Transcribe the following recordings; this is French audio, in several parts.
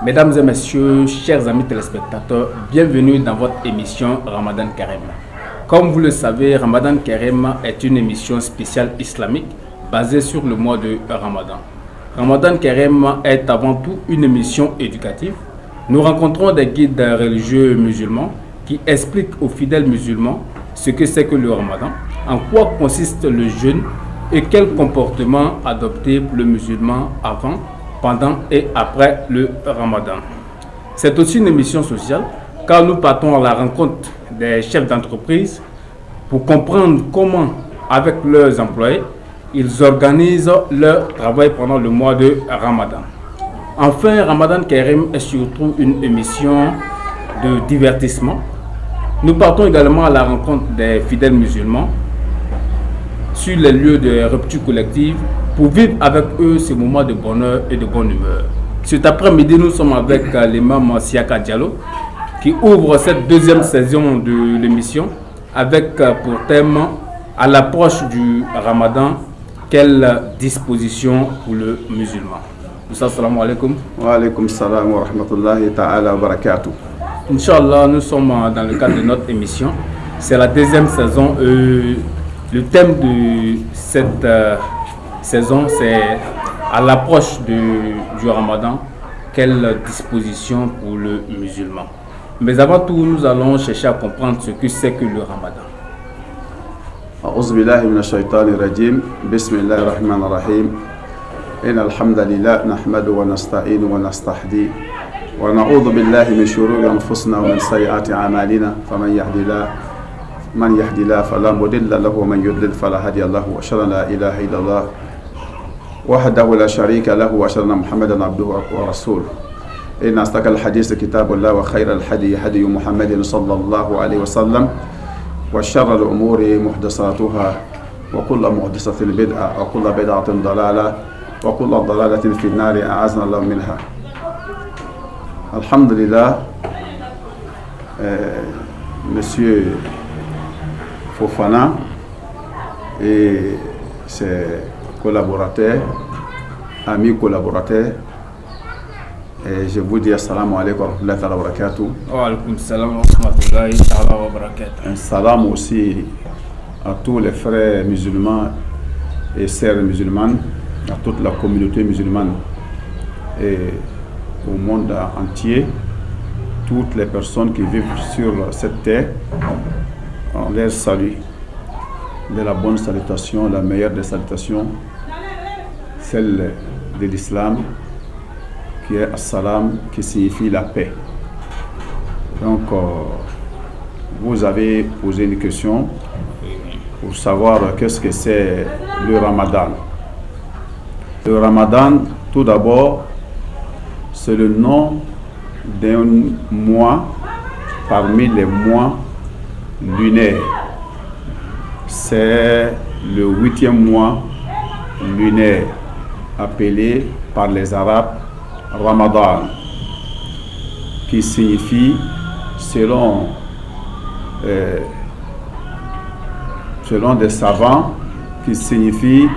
Mesdames et messieurs, chers amis téléspectateurs, bienvenue dans votre émission Ramadan Kareem. Comme vous le savez, Ramadan Kareem est une émission spéciale islamique basée sur le mois de Ramadan. Ramadan Kareem est avant tout une émission éducative. Nous rencontrons des guides religieux musulmans qui expliquent aux fidèles musulmans ce que c'est que le Ramadan, en quoi consiste le jeûne et quel comportement adopter pour le musulman avant, pendant et après le Ramadan. C'est aussi une émission sociale car nous partons à la rencontre des chefs d'entreprise pour comprendre comment, avec leurs employés, ils organisent leur travail pendant le mois de Ramadan. Enfin, Ramadan Kareem est surtout une émission de divertissement. Nous partons également à la rencontre des fidèles musulmans sur les lieux de rupture collective pour vivre avec eux ces moments de bonheur et de bonne humeur. Cet après-midi, nous sommes avec l'imam Siaka Diallo qui ouvre cette deuxième saison de l'émission avec pour thème à l'approche du Ramadan, quelle disposition pour le musulman. Assalamu alaikum. Wa alaikum salam wa rahmatullahi ta'ala wa barakatuh. Inch'Allah, nous sommes dans le cadre de notre émission. C'est la deuxième saison. Le thème de cette saison, c'est à l'approche du Ramadan, quelle disposition pour le musulman. Mais avant tout, nous allons chercher à comprendre ce que c'est que le Ramadan. A'udhu billahi minash shaitanir rajim. Bismillahir rahmanir rahim. Inna alhamdulillah nahmadu wa nasta'inu wa nastahdi wa na'udhu billahi min shururi anfusina wa min sayyiati a'malina faman yahdihillahu fala mudilla lahu wa man yudlil fala hadiya lahu wa ashhadu an la ilaha illallah wahdahu la sharika lahu wa ashhadu anna Muhammadan abduhu wa rasuluhu. إن أصدق الحديث كتاب الله وخير الهدي هدي محمد صلى الله عليه وسلم وشر الأمور محدثاتها وكل محدثة بدعة وكل بدعة ضلالة وكل ضلالة في النار أعاذنا الله منها. الحمد لله. Monsieur Fofana et ses collaborateurs, amis collaborateurs, et je vous dis assalamu alaikum wa rahmatullahi wa barakatuh. Wa alaikum salam wa rahmatullahi wa barakatuh. Un salam aussi à tous les frères musulmans et sœurs musulmanes, à toute la communauté musulmane et au monde entier, toutes les personnes qui vivent sur cette terre, on les salue de la bonne salutation, la meilleure des salutations, celle de l'islam, qui est As-Salam, qui signifie la paix. Donc, vous avez posé une question pour savoir qu'est-ce que c'est le Ramadan. Le Ramadan, tout d'abord, c'est le nom d'un mois parmi les mois lunaires. C'est le 8e mois lunaire, appelé par les Arabes Ramadan, qui signifie, selon des savants, qui signifie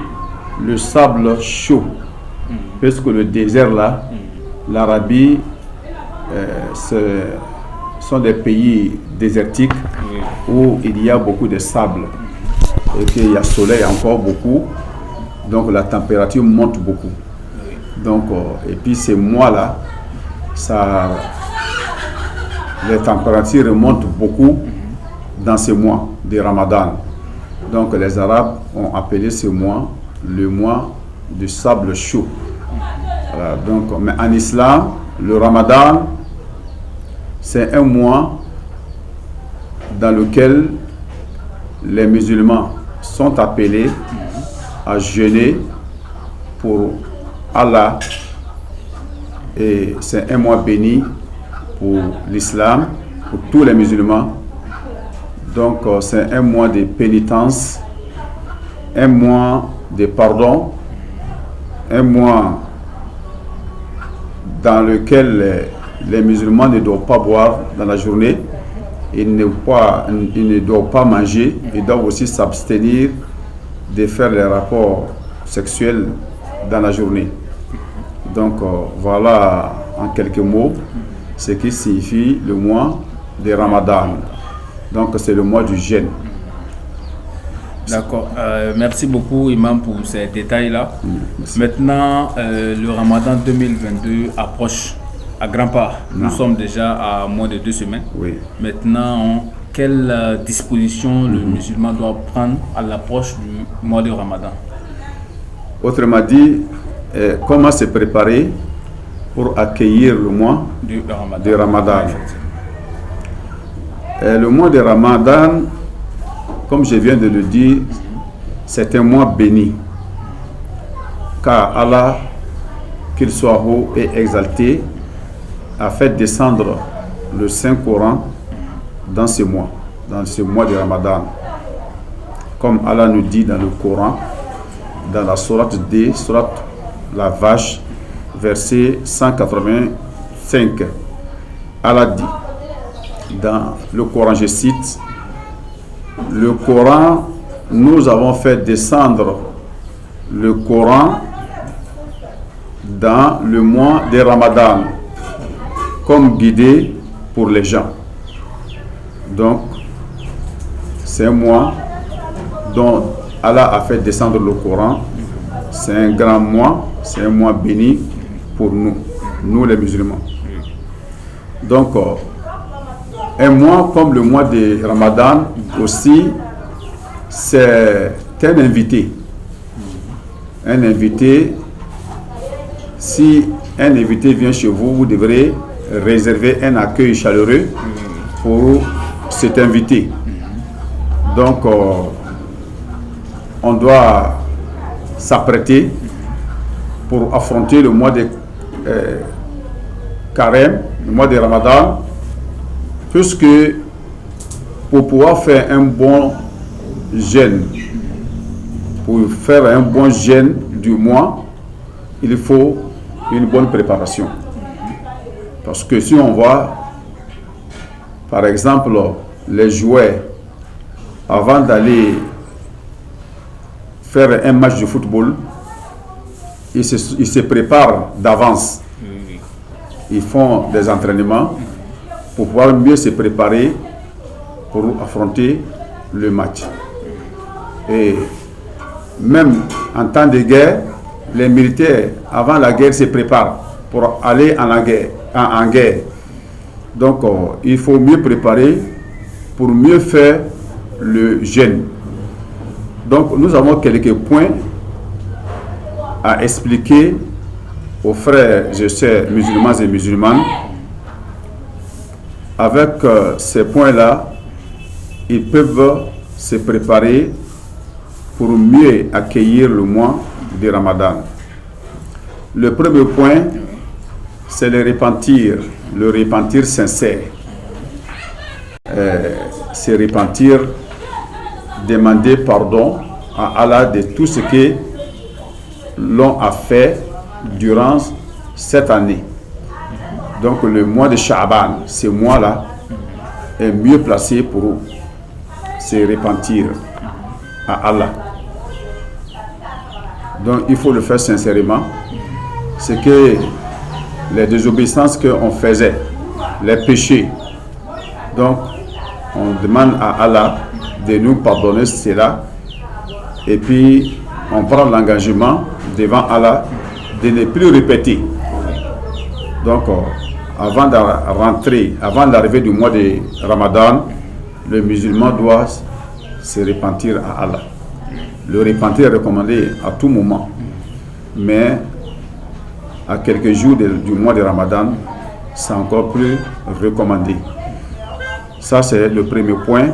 le sable chaud, parce que le désert là, l'Arabie, ce sont des pays désertiques où il y a beaucoup de sable et qu'il y a soleil encore beaucoup, donc la température monte beaucoup. Donc, et puis ces mois-là, les températures remontent beaucoup dans ces mois de Ramadan. Donc les Arabes ont appelé ce mois le mois du sable chaud. Voilà, donc, mais en islam, le Ramadan, c'est un mois dans lequel les musulmans sont appelés à jeûner pour Allah, et c'est un mois béni pour l'islam, pour tous les musulmans. Donc c'est un mois de pénitence, un mois de pardon, un mois dans lequel les musulmans ne doivent pas boire dans la journée, ils ne doivent pas manger, ils doivent aussi s'abstenir de faire les rapports sexuels dans la journée. Donc voilà en quelques mots ce qui signifie le mois de Ramadan. Donc c'est le mois du jeûne. D'accord. Merci beaucoup, Imam, pour ces détails-là. Maintenant, le Ramadan 2022 approche à grands pas. Nous sommes déjà à moins de 2 semaines. Oui. Maintenant, quelle disposition le musulman doit prendre à l'approche du mois de Ramadan? Autrement dit, comment se préparer pour accueillir le mois de Ramadan. Le mois de Ramadan, comme je viens de le dire, c'est un mois béni. Car Allah, qu'il soit haut et exalté, a fait descendre le Saint-Coran dans ce mois de Ramadan. Comme Allah nous dit dans le Coran, dans la sourate D, sourate la vache, verset 185. Allah dit dans le Coran, je cite, le Coran, nous avons fait descendre le Coran dans le mois de Ramadan comme guidé pour les gens. Donc, c'est un mois dont Allah a fait descendre le Coran. C'est un grand mois, c'est un mois béni pour nous les musulmans. Donc, un mois comme le mois de Ramadan aussi, c'est un invité. Un invité, si un invité vient chez vous, vous devrez réserver un accueil chaleureux pour cet invité. Donc, on doit s'apprêter pour affronter le mois de Carême, le mois de Ramadan, puisque pour pouvoir faire un bon jeûne, pour faire un bon jeûne du mois, il faut une bonne préparation. Parce que si on voit, par exemple, les joueurs, avant d'aller faire un match de football, ils se préparent d'avance. Ils font des entraînements pour pouvoir mieux se préparer pour affronter le match. Et même en temps de guerre, les militaires, avant la guerre, se préparent pour aller en guerre. Donc, il faut mieux préparer pour mieux faire le jeûne. Donc, nous avons quelques points à expliquer aux frères et sœurs musulmans et musulmanes. Avec ces points-là, ils peuvent se préparer pour mieux accueillir le mois de Ramadan. Le premier point, c'est le repentir sincère. Se repentir, demander pardon à Allah de tout ce que l'on a fait durant cette année. Donc le mois de Sha'ban, ce mois-là, est mieux placé pour se repentir à Allah. Donc il faut le faire sincèrement. C'est que les désobéissances qu'on faisait, les péchés, donc on demande à Allah de nous pardonner cela, et puis on prend l'engagement devant Allah de ne plus répéter. Donc avant de rentrer, avant l'arrivée du mois de Ramadan, le musulman doit se repentir à Allah. Le repentir est recommandé à tout moment, mais à quelques jours du mois de Ramadan, c'est encore plus recommandé. Ça, c'est le premier point.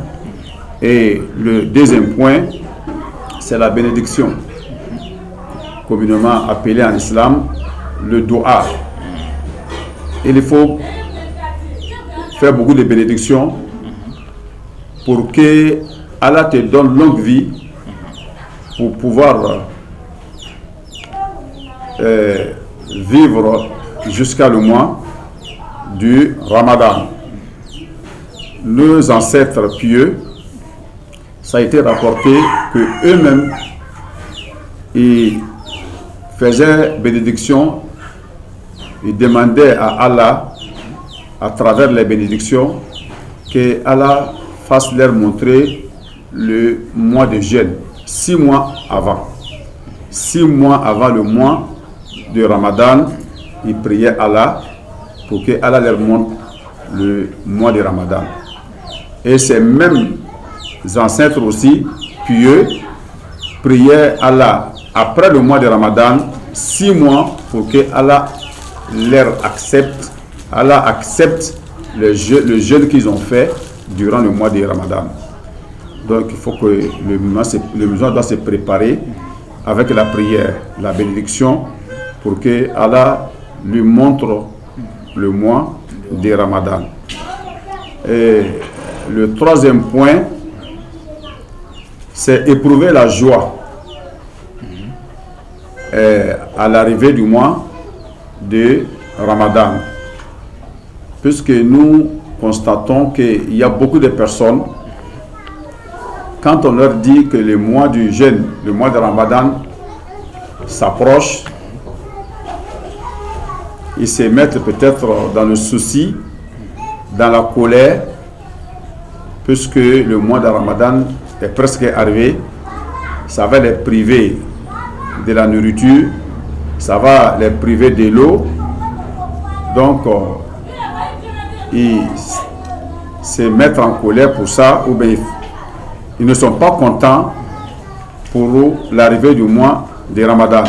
Et le deuxième point, c'est la bénédiction, communément appelée en islam le dua. Il faut faire beaucoup de bénédictions pour que Allah te donne longue vie pour pouvoir vivre jusqu'à le mois du Ramadan. Nos ancêtres pieux, ça a été rapporté que eux-mêmes, il faisait bénédiction, il demandait à Allah, à travers les bénédictions, que Allah fasse leur montrer le mois de jeûne, 6 mois avant. 6 mois avant le mois de Ramadan, il priait Allah pour que Allah leur montre le mois de Ramadan. Et ces mêmes ancêtres aussi, pieux, priaient Allah après le mois de Ramadan, 6 mois pour que Allah leur accepte. Allah accepte le jeûne qu'ils ont fait durant le mois de Ramadan. Donc il faut que le musulman doit se préparer avec la prière, la bénédiction, pour que Allah lui montre le mois de Ramadan. Et le 3e point, c'est éprouver la joie à l'arrivée du mois de Ramadan. Puisque nous constatons qu'il y a beaucoup de personnes, quand on leur dit que le mois du jeûne, le mois de Ramadan s'approche, ils se mettent peut-être dans le souci, dans la colère, puisque le mois de Ramadan est presque arrivé. Ça va les priver de la nourriture, ça va les priver de l'eau. Donc, ils se mettent en colère pour ça, ou bien ils ne sont pas contents pour l'arrivée du mois de Ramadan.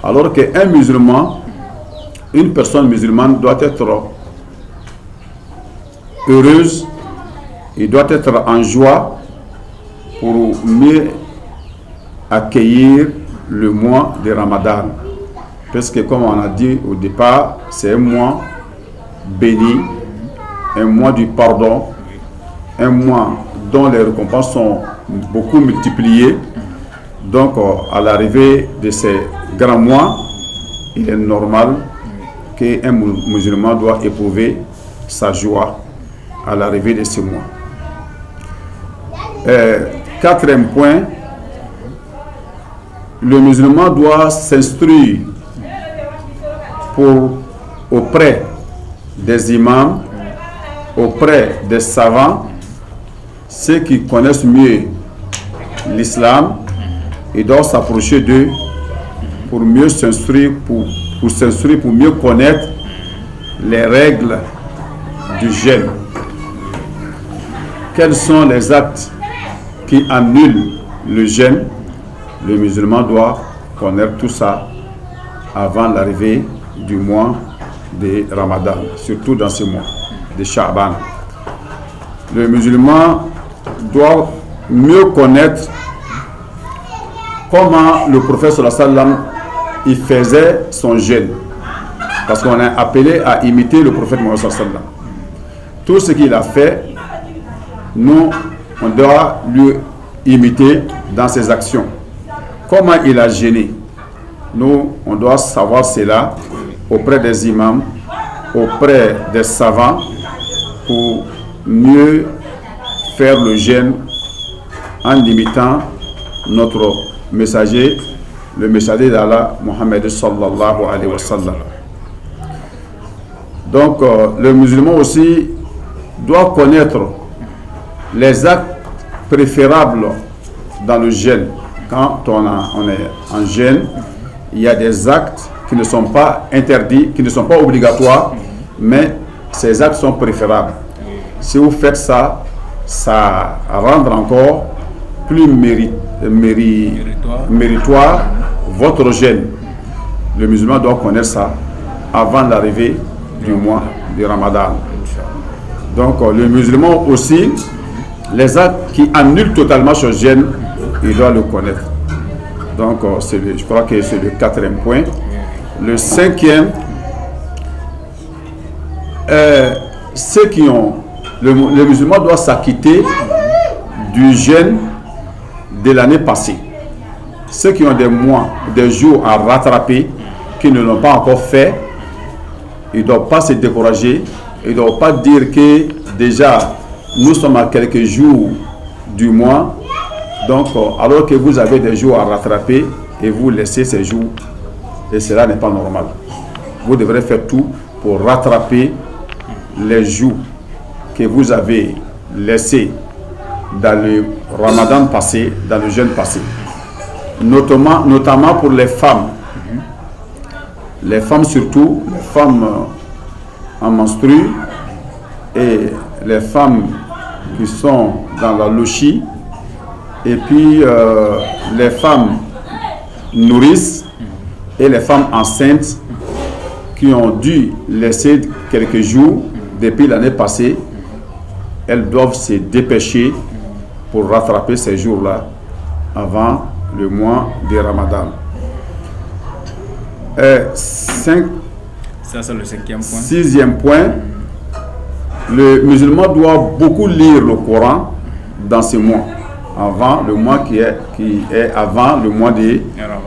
Alors qu'un musulman, une personne musulmane doit être heureuse, il doit être en joie pour mieux accueillir le mois de Ramadan. Parce que comme on a dit au départ, c'est un mois béni, un mois du pardon, un mois dont les récompenses sont beaucoup multipliées. Donc à l'arrivée de ces grands mois, il est normal qu'un musulman doit éprouver sa joie à l'arrivée de ce mois. 4e point, le musulman doit s'instruire auprès des imams, auprès des savants, ceux qui connaissent mieux l'islam. Il doit s'approcher d'eux pour mieux s'instruire, pour s'instruire, pour mieux connaître les règles du jeûne. Quels sont les actes qui annulent le jeûne? Le musulman doit connaître tout ça avant l'arrivée du mois de Ramadan, surtout dans ce mois de Sha'ban. Le musulman doit mieux connaître comment le prophète sallallahu alayhi wa sallam il faisait son jeûne, parce qu'on est appelé à imiter le prophète Mohammed sallallahu alayhi wa sallam. Tout ce qu'il a fait, nous on doit lui imiter dans ses actions. Comment il a jeûné, nous on doit savoir cela auprès des imams, auprès des savants, pour mieux faire le jeûne en imitant notre messager, le messager d'Allah, Mohammed sallallahu alayhi wa sallam. Donc le musulman aussi doit connaître les actes préférables dans le jeûne. Quand on est en jeûne, il y a des actes qui ne sont pas interdits, qui ne sont pas obligatoires, mais ces actes sont préférables. Si vous faites ça, ça rend encore plus méritoire votre jeûne. Le musulman doit connaître ça avant l'arrivée du mois de Ramadan. Donc le musulman aussi, les actes qui annulent totalement ce jeûne, il doit le connaître. Donc je crois que c'est le 4e point. Le 5e, ceux qui ont, le musulman doit s'acquitter du jeûne de l'année passée. Ceux qui ont des mois, des jours à rattraper, qui ne l'ont pas encore fait, ils ne doivent pas se décourager. Ils ne doivent pas dire que déjà nous sommes à quelques jours du mois Donc, alors que vous avez des jours à rattraper et vous laissez ces jours, et cela n'est pas normal. Vous devrez faire tout pour rattraper les jours que vous avez laissés dans le Ramadan passé, dans le jeûne passé. Notamment pour les femmes. Les femmes surtout, les femmes en menstrues et les femmes qui sont dans la louchie, et puis les femmes nourrices et les femmes enceintes qui ont dû laisser quelques jours depuis l'année passée, elles doivent se dépêcher pour rattraper ces jours-là avant le mois de Ramadan. Ça, c'est le 5e point. 6e point, le musulman doit beaucoup lire le Coran dans ce mois, avant le mois qui est avant le mois de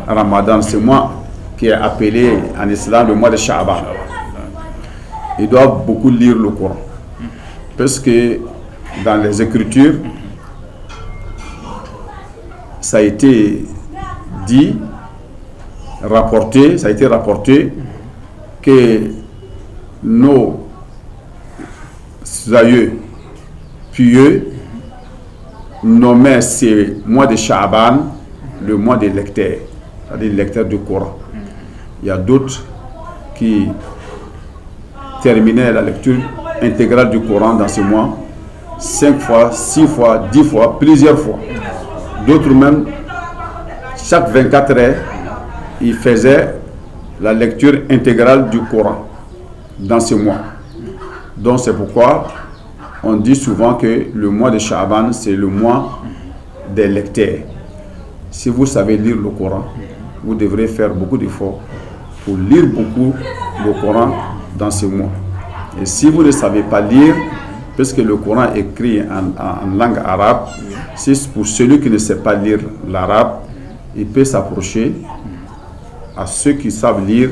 Ramadan, ce mois qui est appelé en islam le mois de Sha'ban. Il doit beaucoup lire le Coran, parce que dans les Écritures, ça a été dit, ça a été rapporté que nos aïeux pieux nommaient ce mois de Sha'ban le mois des lecteurs, c'est-à-dire les lecteurs du Coran. Il y a d'autres qui terminaient la lecture intégrale du Coran dans ce mois 5 fois, 6 fois, 10 fois, plusieurs fois. D'autres même, chaque 24 heures, ils faisaient la lecture intégrale du Coran dans ce mois. Donc c'est pourquoi on dit souvent que le mois de Sha'ban, c'est le mois des lecteurs. Si vous savez lire le Coran, vous devrez faire beaucoup d'efforts pour lire beaucoup le Coran dans ce mois. Et si vous ne savez pas lire, parce que le Coran est écrit en langue arabe, c'est pour celui qui ne sait pas lire l'arabe, il peut s'approcher à ceux qui savent lire,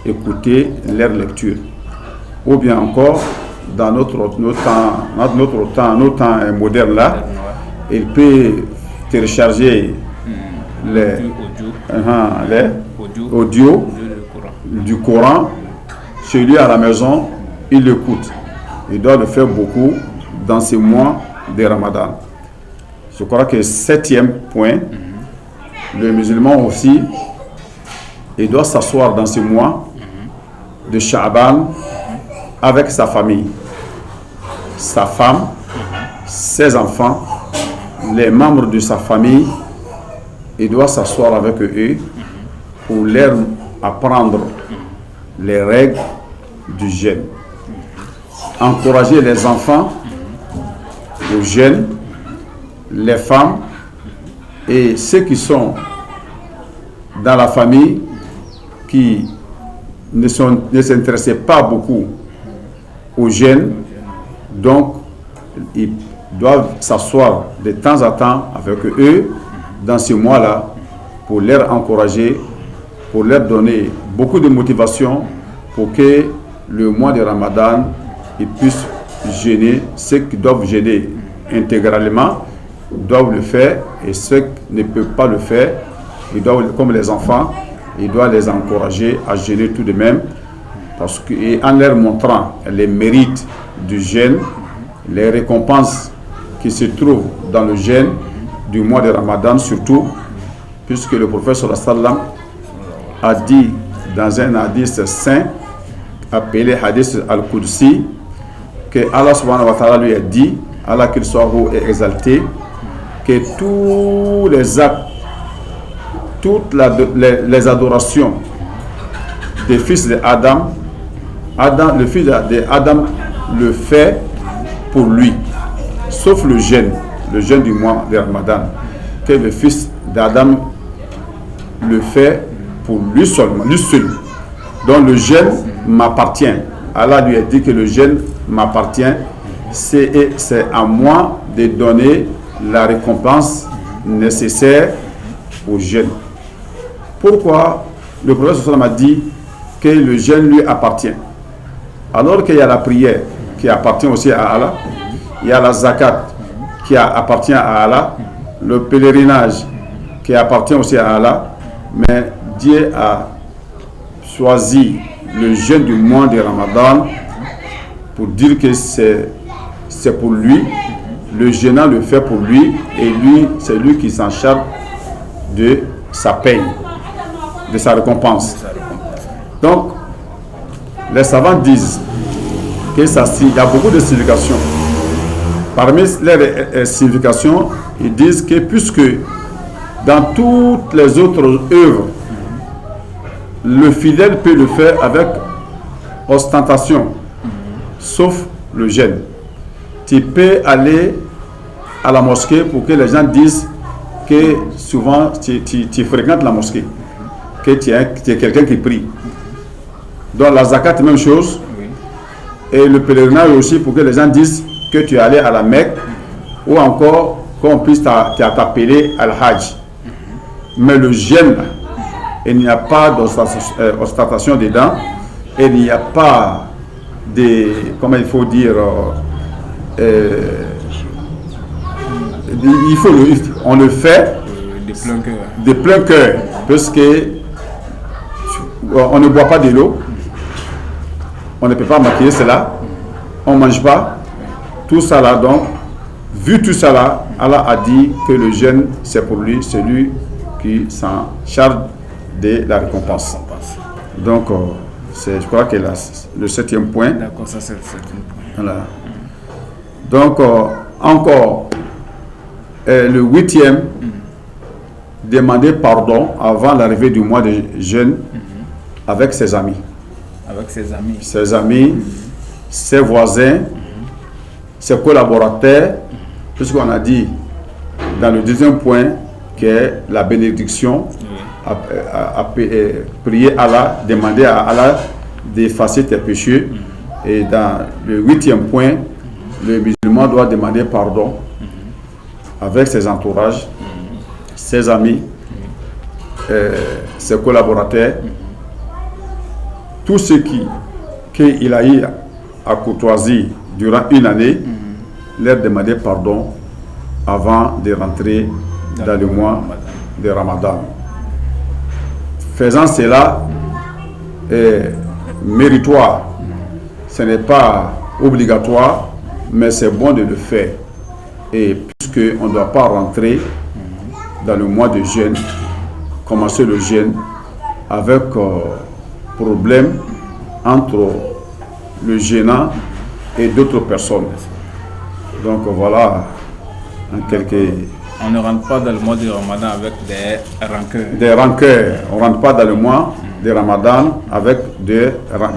écouter leur lecture. Ou bien encore, dans notre temps moderne là, il peut télécharger les audios du Coran chez lui à la maison, il l'écoute. Il doit le faire beaucoup dans ces mois de Ramadan. Je crois que 7e point, le musulman aussi, il doit s'asseoir dans ce mois de Sha'ban avec sa famille, sa femme, ses enfants, les membres de sa famille. Il doit s'asseoir avec eux pour leur apprendre les règles du jeûne. Encourager les enfants au jeûne, les femmes et ceux qui sont dans la famille qui ne s'intéressaient pas beaucoup au jeûne. Donc, ils doivent s'asseoir de temps en temps avec eux dans ce mois-là pour leur encourager, pour leur donner beaucoup de motivation pour que le mois de Ramadan, ils puissent jeûner. Ceux qui doivent jeûner intégralement doivent le faire, et ceux qui ne peuvent pas le faire, ils doivent, comme les enfants, ils doivent les encourager à jeûner tout de même, parce que, et en leur montrant les mérites du jeûne, les récompenses qui se trouvent dans le jeûne du mois de Ramadan surtout, puisque le prophète sallallahu alayhi wa sallam a dit dans un hadith saint appelé hadith al-Qudsi, que Allah subhanahu wa ta'ala lui a dit, Allah qu'il soit haut et exalté, que tous les actes, toutes les adorations des fils d'Adam, le fils d'Adam le fait pour lui, sauf le jeûne du mois de Ramadan, que le fils d'Adam le fait pour lui seulement, lui seul. Donc le jeûne m'appartient. Allah lui a dit que le jeûne m'appartient. C'est à moi de donner la récompense nécessaire au jeûne. Pourquoi le prophète sallallahu alayhi wa sallam a dit que le jeûne lui appartient, alors qu'il y a la prière qui appartient aussi à Allah, il y a la zakat qui appartient à Allah, le pèlerinage qui appartient aussi à Allah, mais Dieu a choisi le jeûne du mois de Ramadan pour dire que c'est pour lui, le jeûnant le fait pour lui, et lui, c'est lui qui s'en charge de sa paye, de sa récompense. Donc, les savants disent que ça, il y a beaucoup de significations. Parmi les significations, ils disent que puisque dans toutes les autres œuvres, le fidèle peut le faire avec ostentation, sauf le jeûne. Tu peux aller à la mosquée pour que les gens disent que souvent tu fréquentes la mosquée, que tu es quelqu'un qui prie. Donc la zakat, même chose. Et le pèlerinage aussi pour que les gens disent que tu es allé à la Mecque, ou encore qu'on puisse t'appeler Al-Hajj. Mais le jeûne, il n'y a pas d'ostentation dedans, et il n'y a pas de, comment il faut dire, on le fait de plein cœur, parce que on ne boit pas de l'eau, on ne peut pas maquiller cela, on ne mange pas, tout ça là. Donc, vu tout ça là, Allah a dit que le jeûne, c'est pour lui, c'est lui qui s'en charge de la récompense. Donc, je crois que le 7e point. D'accord, ça c'est le 7e point. Voilà. Donc, encore, le 8e, demander pardon avant l'arrivée du mois de jeûne avec ses amis. Avec ses amis. Ses amis, ses voisins, ses collaborateurs, puisqu'on a dit dans le 2e point que la bénédiction, prier Allah, demander à Allah d'effacer tes péchés. Et dans le 8e point, le musulman doit demander pardon avec ses entourages, ses amis, ses collaborateurs, tous ceux qu'il a eu à courtoisie durant une année, leur demander pardon avant de rentrer dans le mois de Ramadan. Faisant cela est méritoire. Ce n'est pas obligatoire, mais c'est bon de le faire. Et puisqu'on ne doit pas rentrer dans le mois de jeûne, commencer le jeûne avec problème entre le jeûnant et d'autres personnes. Donc voilà, en quelques... On ne rentre pas dans le mois de Ramadan avec des rancœurs. Des rancœurs. On ne rentre pas dans le mois de Ramadan avec des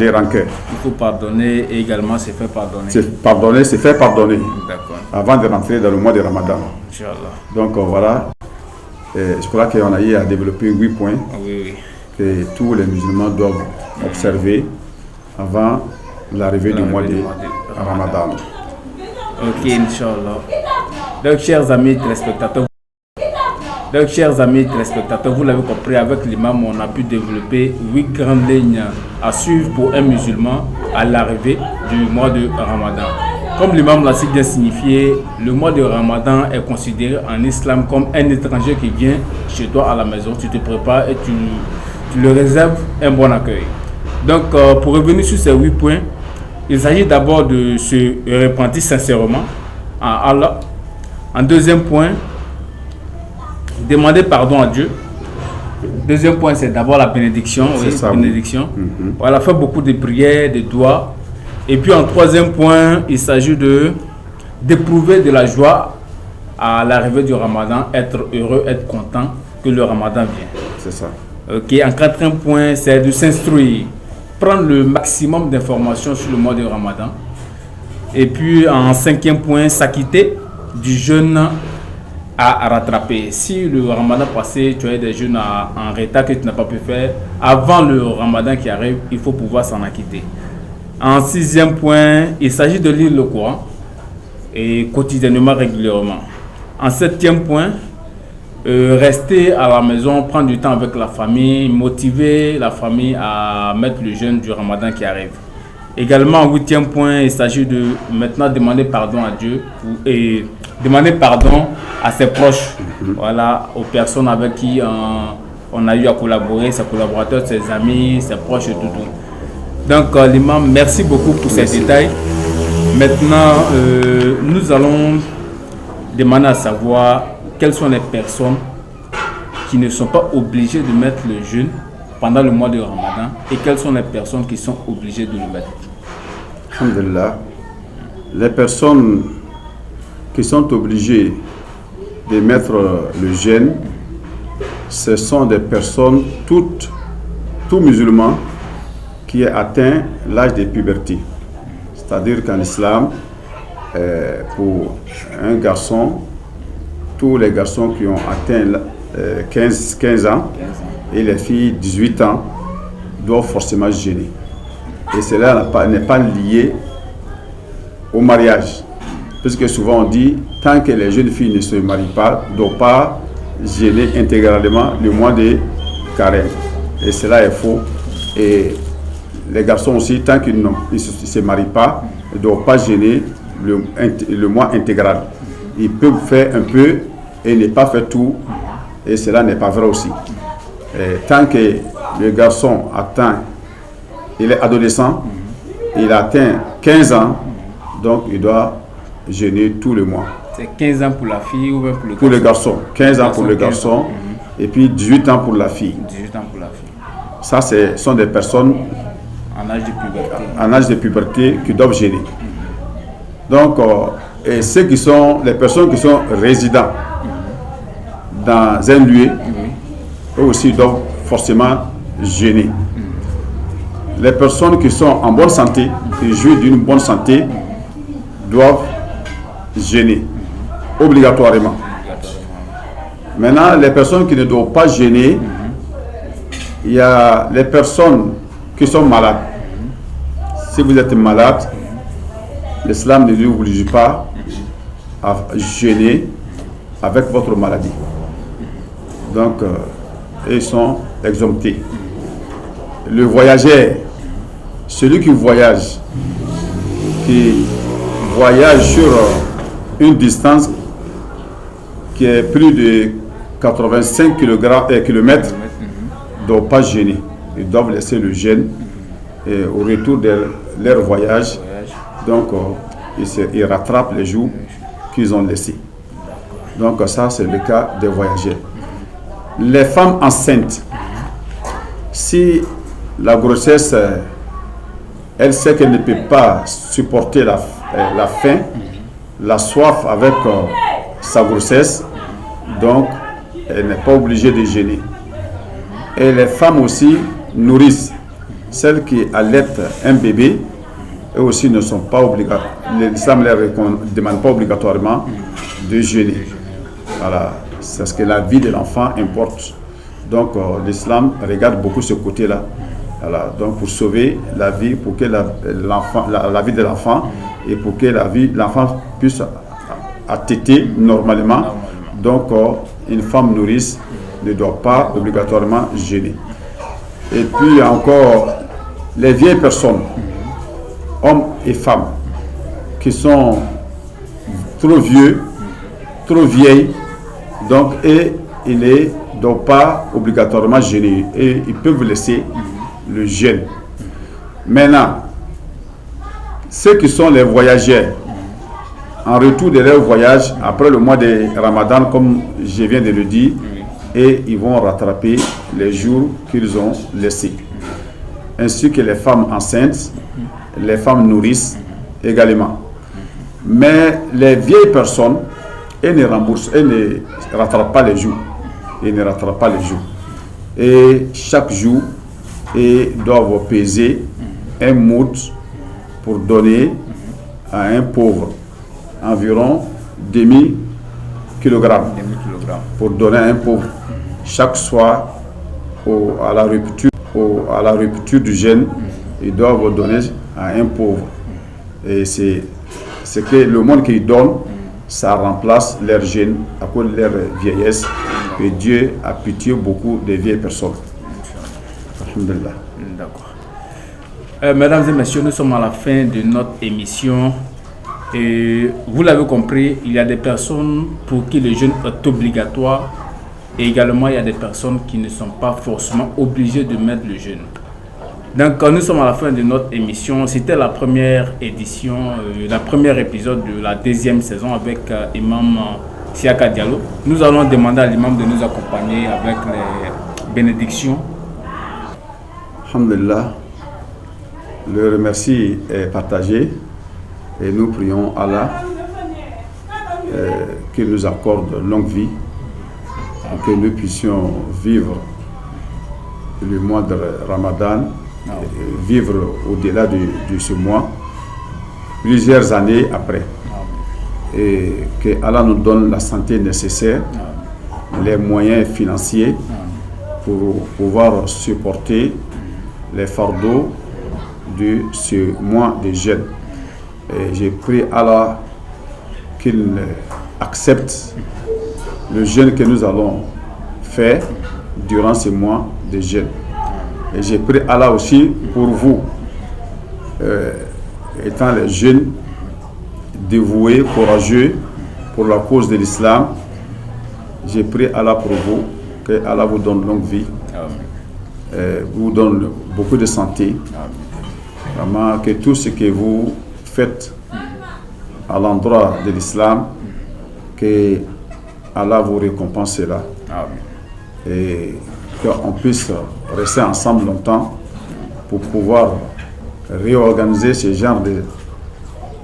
rancœurs. Il faut pardonner et également se faire pardonner. Se faire pardonner. D'accord. Avant de rentrer dans le mois de Ramadan. Inch'Allah. Donc voilà, je crois qu'on a eu à développer 8 points oui. que tous les musulmans doivent observer avant l'arrivée du mois de Ramadan. Ok, Inch'Allah. Donc, chers amis téléspectateurs, vous l'avez compris, avec l'imam, on a pu développer 8 grandes lignes à suivre pour un musulman à l'arrivée du mois de Ramadan. Comme l'imam l'a si bien signifié, le mois de Ramadan est considéré en islam comme un étranger qui vient chez toi à la maison. Tu te prépares et tu le réserves un bon accueil. Donc, pour revenir sur ces 8 points, il s'agit d'abord de se repentir sincèrement à Allah. En deuxième point, demander pardon à Dieu. Deuxième point, c'est d'abord la bénédiction. Oui, ça, bénédiction. Voilà, faire beaucoup de prières, de doigts. Et puis en troisième point, il s'agit d'éprouver de la joie à l'arrivée du Ramadan, être heureux, être content que le Ramadan vient. C'est ça. Ok, en quatrième point, c'est de s'instruire, prendre le maximum d'informations sur le mois de Ramadan. Et puis en cinquième point, s'acquitter du jeûne à rattraper. Si le Ramadan passé, tu as des jeûnes en retard que tu n'as pas pu faire, avant le Ramadan qui arrive, il faut pouvoir s'en acquitter. En sixième point, il s'agit de lire le Coran et quotidiennement, régulièrement. En septième point, rester à la maison, prendre du temps avec la famille, motiver la famille à mettre le jeûne du Ramadan qui arrive. Également, en 8e point, il s'agit de maintenant demander pardon à Dieu et demander pardon à ses proches, voilà, aux personnes avec qui on a eu à collaborer, ses collaborateurs, ses amis, ses proches et tout. Donc, l'imam, merci beaucoup pour ces détails. Maintenant, nous allons demander à savoir quelles sont les personnes qui ne sont pas obligées de mettre le jeûne pendant le mois de Ramadan et quelles sont les personnes qui sont obligées de le mettre. Alhamdulillah. Les personnes qui sont obligées de mettre le jeûne, ce sont des personnes, tout musulman qui est atteint l'âge de puberté. C'est-à-dire qu'en islam, pour un garçon, tous les garçons qui ont atteint 15 ans et les filles 18 ans doivent forcément jeûner. Et cela n'est pas lié au mariage. Puisque souvent on dit, tant que les jeunes filles ne se marient pas, ne doivent pas jeûner intégralement le mois de carême. Et cela est faux. Et les garçons aussi, tant qu'ils ne se marient pas, ne doivent pas jeûner le mois intégral. Ils peuvent faire un peu et ne pas faire tout. Et cela n'est pas vrai aussi. Et tant que le garçon atteint, il est adolescent, il atteint 15 ans, donc il doit jeûner tous les mois. C'est 15 ans pour la fille ou même pour le garçon? Pour le garçon, 15 ans pour le garçon, et puis 18 ans pour la fille. 18 ans pour la fille. Ça, ce sont des personnes en âge de puberté, qui doivent jeûner. Donc, et ceux qui sont, les personnes qui sont résidents dans un lieu, eux aussi doivent forcément jeûner. Les personnes qui sont en bonne santé, qui jouissent d'une bonne santé, doivent jeûner obligatoirement. Maintenant, les personnes qui ne doivent pas jeûner, il y a les personnes qui sont malades. Si vous êtes malade, l'islam ne vous oblige pas à jeûner avec votre maladie. Donc, ils sont exemptés. Le voyageur, celui qui voyage sur une distance qui est plus de 85 km, ne doivent pas jeûner. Ils doivent laisser le jeûne et au retour de leur voyage. Donc, ils rattrapent les jours qu'ils ont laissés. Donc, ça, c'est le cas des voyageurs. Les femmes enceintes, si la grossesse, elle sait qu'elle ne peut pas supporter la faim, la soif avec sa grossesse, donc elle n'est pas obligée de jeûner. Et les femmes aussi nourrissent, celles qui allaitent un bébé, eux aussi ne sont pas obligatoires. L'islam ne leur demande pas obligatoirement de jeûner. Voilà, c'est ce que la vie de l'enfant importe. Donc l'islam regarde beaucoup ce côté-là. Voilà, donc pour sauver la vie, pour que la vie de l'enfant et pour que l'enfant puisse téter normalement. Donc une femme nourrice ne doit pas obligatoirement jeûner. Et puis encore les vieilles personnes, hommes et femmes, qui sont trop vieux, trop vieilles, donc et ils ne doivent pas obligatoirement jeûner et ils peuvent laisser le jeûne. Maintenant, ceux qui sont les voyageurs, en retour de leur voyage, après le mois de Ramadan, comme je viens de le dire, et ils vont rattraper les jours qu'ils ont laissés. Ainsi que les femmes enceintes, les femmes nourrices également. Mais les vieilles personnes, elles ne rattrapent pas les jours. Elles ne rattrapent pas les jours. Et chaque jour, elles doivent peser un mout pour donner à un pauvre environ demi-kilogramme pour donner à un pauvre chaque soir à la rupture du jeûne. Ils doivent donner à un pauvre. Et c'est que le monde qu'ils donnent, ça remplace leur jeûne à cause de leur vieillesse. Et Dieu a pitié beaucoup des vieilles personnes. Alhamdulillah. D'accord. Mesdames et messieurs, nous sommes à la fin de notre émission. Et vous l'avez compris, il y a des personnes pour qui le jeûne est obligatoire. Et également, il y a des personnes qui ne sont pas forcément obligées de mettre le jeûne. Donc, quand nous sommes à la fin de notre émission, c'était la première édition, la première épisode de la deuxième saison avec Imam Siaka Diallo. Nous allons demander à l'imam de nous accompagner avec les bénédictions. Alhamdulillah, le remercie est partagé et nous prions Allah qu'il nous accorde longue vie pour que nous puissions vivre le mois de Ramadan, vivre au-delà de ce mois, plusieurs années après. Et que Allah nous donne la santé nécessaire, les moyens financiers pour pouvoir supporter les fardeaux de ce mois de jeûne. Et j'ai prié Allah qu'il accepte le jeûne que nous allons faire durant ce mois de jeûne. Et j'ai prié Allah aussi pour vous, étant les jeunes dévoués, courageux pour la cause de l'islam. J'ai prié Allah pour vous, que Allah vous donne longue vie, vous donne beaucoup de santé. Vraiment, que tout ce que vous faites à l'endroit de l'islam, que Allah vous récompense cela. Et qu'on puisse rester ensemble longtemps pour pouvoir réorganiser ce genre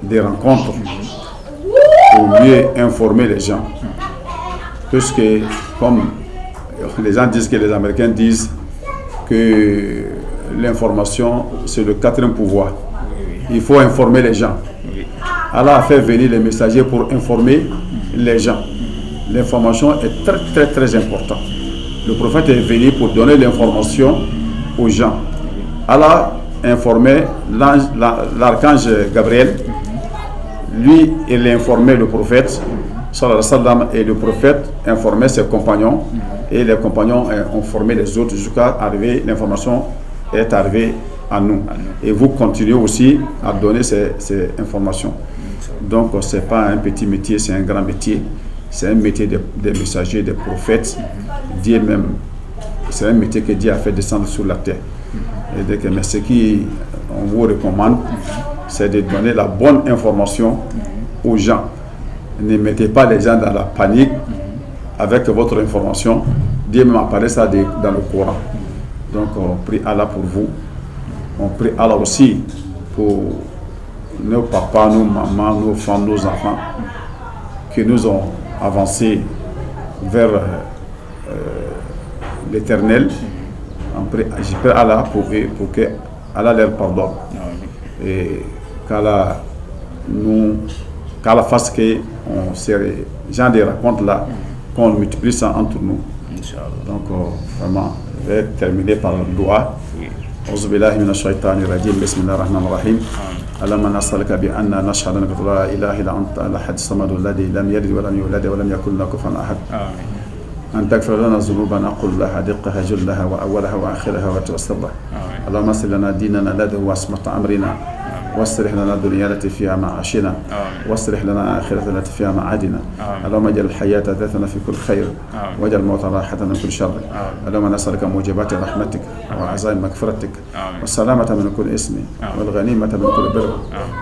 de rencontres pour mieux informer les gens. Puisque, comme les gens disent que les Américains disent que l'information c'est le quatrième pouvoir. Il faut informer les gens. Allah a fait venir les messagers pour informer les gens. L'information est très très très importante. Le prophète est venu pour donner l'information aux gens. Allah informait l'archange Gabriel. Lui, il informait le prophète, sallallahu alayhi wa sallam, et le prophète informait ses compagnons. Et les compagnons ont formé les autres jusqu'à arriver, l'information est arrivée à nous. Et vous continuez aussi à donner ces informations. Donc, ce n'est pas un petit métier, c'est un grand métier. C'est un métier des messagers, des prophètes. Dieu même, c'est un métier que Dieu a fait descendre sur la terre. Mais ce qu'on vous recommande, c'est de donner la bonne information aux gens. Ne mettez pas les gens dans la panique avec votre information. Dieu même apparaît ça dans le Coran. Donc on prie Allah pour vous. On prie Allah aussi pour nos papas, nos mamans, nos femmes, nos enfants qui nous ont avancé vers l'éternel. Je prie Allah pour eux, pour que Allah leur pardonne. Et qu'Allah fasse qu'on se genre de raconte là, qu'on multiplie ça entre nous. Donc vraiment, je vais terminer par le doigt. أعوذ بالله من الشيطان الرجيم بسم الله الرحمن الرحيم اللهم نسألك بأننا نشهد أنك لا إله إلا أنت الأحد الصمد الذي لم يلد ولم يولد ولم يكن له كفوا أحد أن تغفر لنا ذنوبنا كلها دقها جلها وأولها وآخرها وتوسطها اللهم اصلح لنا ديننا الذي هو عصمة أمرنا واصلح لنا الدنيا التي فيها معاشنا واصلح لنا آخرة التي فيها معادنا اللهم اجعل الحياة ذاتنا في كل خير واجعل الموت راحة من كل شر اللهم نسألك موجبات رحمتك وعزائم مغفرتك والسلامة من كل إثم والغنيمة من كل بر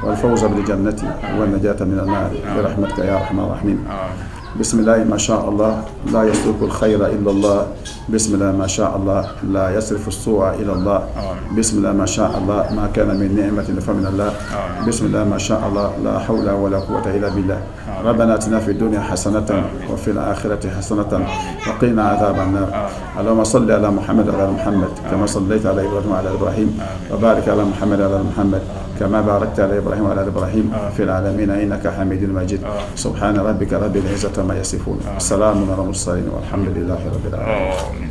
والفوز بالجنة والنجاة من النار برحمتك يا أرحم الراحمين بسم الله ما شاء الله لا يسلك الخير إلا الله بسم الله ما شاء الله لا يصرف السوء إلى الله بسم الله ما شاء الله ما كان من نعمة فمن الله بسم الله ما شاء الله لا حول ولا قوة إلا بالله ربنا آتنا في الدنيا حسنة وفي الآخرة حسنة وقنا عذاب النار اللهم صل على محمد وعلى محمد كما صليت على إبراهيم وعلى إبراهيم وبارك على محمد وعلى محمد كما باركت على إبراهيم وعلى إبراهيم في العالمين إنك حميد مجيد سبحان ربك رب العزة ما يصفون السلام على المرسلين والحمد لله رب العالمين.